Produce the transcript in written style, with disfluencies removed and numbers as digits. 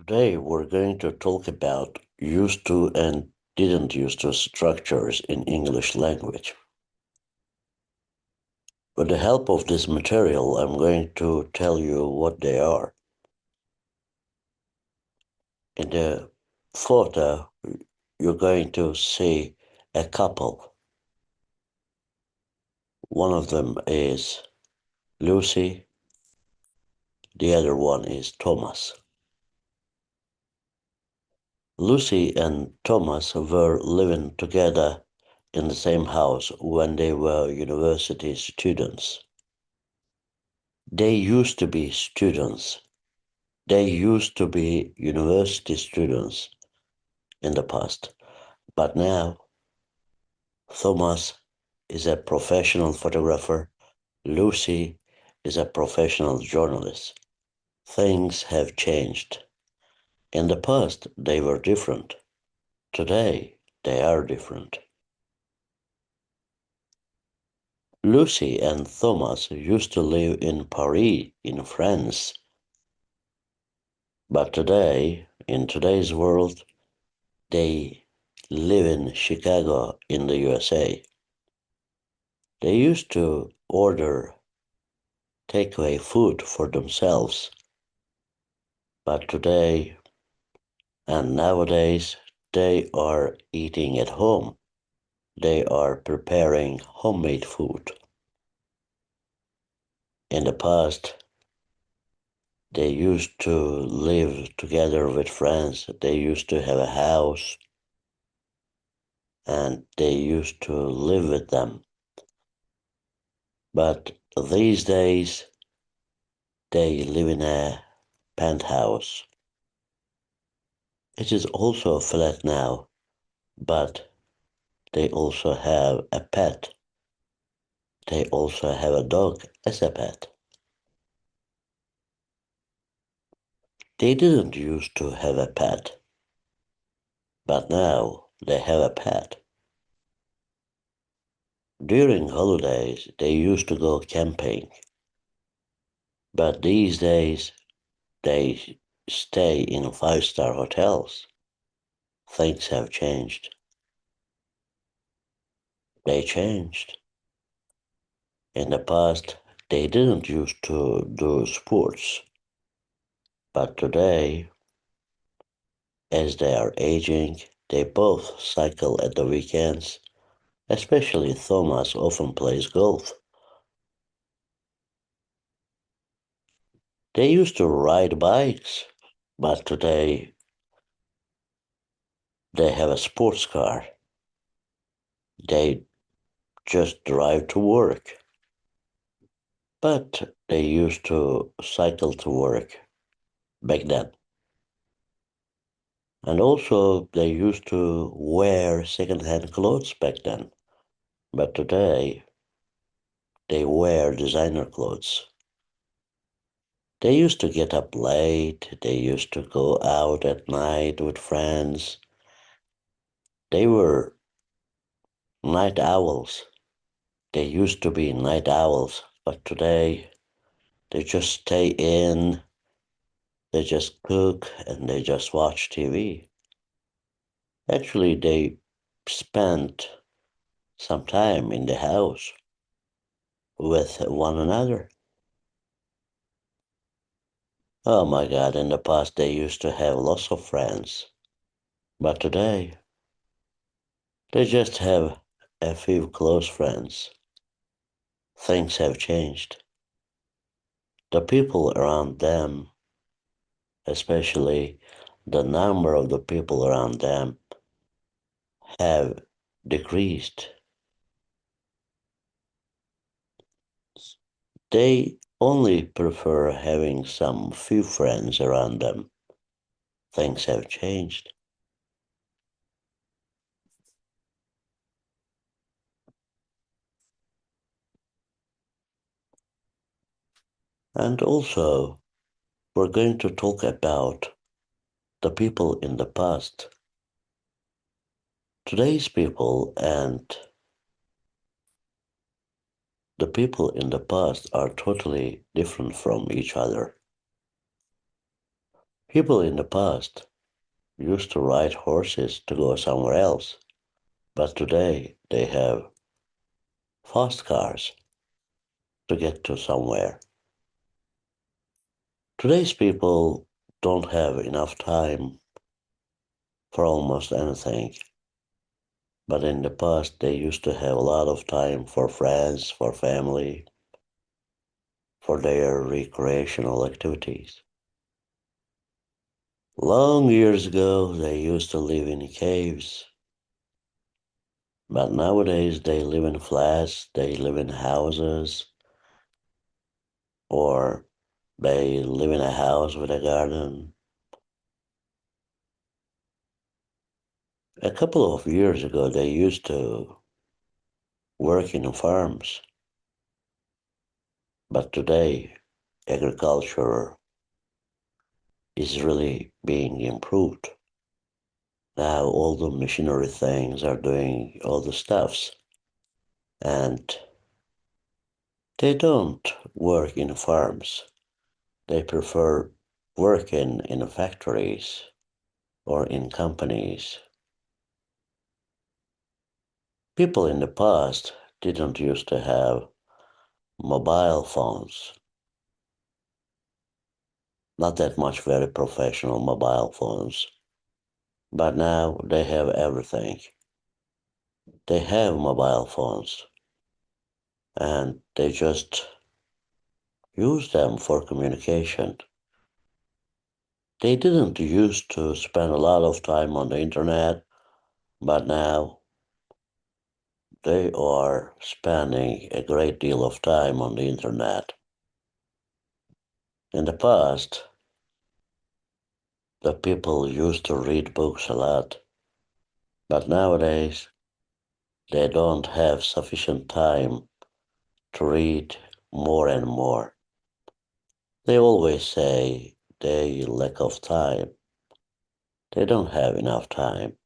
Today we're going to talk about used to and didn't used to structures in English language. With the help of this material, I'm going to tell you what they are. In the photo, you're going to see a couple. One of them is Lucy, the other one is Thomas. Lucy and Thomas were living together in the same house when they were university students. They used to be students. They used to be university students in the past. But now, Thomas is a professional photographer. Lucy is a professional journalist. Things have changed. In the past, they were different. Today, they are different. Lucy and Thomas used to live in Paris, in France. But today, in today's world, they live in Chicago in the USA. They used to order takeaway food for themselves. But today and nowadays, they are eating at home. They are preparing homemade food. In the past, they used to live together with friends. They used to have a house and they used to live with them. But these days, they live in a penthouse. It is also a flat now, but they also have a pet. They also have a dog as a pet. They didn't used to have a pet, but now they have a pet. During holidays, they used to go camping, but these days they stay in five-star hotels. Things have changed. They changed. In the past, they didn't used to do sports, but today, as they are aging, they both cycle at the weekends. Especially Thomas often plays golf. They used to ride bikes, but today they have a sports car. They just drive to work. But they used to cycle to work back then. And also they used to wear second-hand clothes back then. But today they wear designer clothes. They used to get up late. They used to go out at night with friends. They were night owls. They used to be night owls, but today they just stay in, they just cook, and they just watch TV. Actually, they spend some time in the house with one another. Oh my God, in the past they used to have lots of friends, but today they just have a few close friends. Things have changed. The people around them, especially the number of the people around them, have decreased. They only prefer having some few friends around them. Things have changed. And also, we're going to talk about the people in the past. Today's people and the people in the past are totally different from each other. People in the past used to ride horses to go somewhere else, but today they have fast cars to get to somewhere. Today's people don't have enough time for almost anything, but in the past they used to have a lot of time for friends, for family, for their recreational activities. Long years ago, they used to live in caves, but nowadays they live in flats, they live in houses, or they live in a house with a garden. A couple of years ago, they used to work in farms, but today agriculture is really being improved. Now all the machinery things are doing all the stuffs, and they don't work in farms. They prefer working in factories or in companies. People in the past didn't used to have mobile phones, not that much very professional mobile phones, but now they have everything. They have mobile phones and they just use them for communication. They didn't used to spend a lot of time on the internet, but now they are spending a great deal of time on the internet. In the past, the people used to read books a lot, but nowadays they don't have sufficient time to read more and more. They always say they lack of time. They don't have enough time.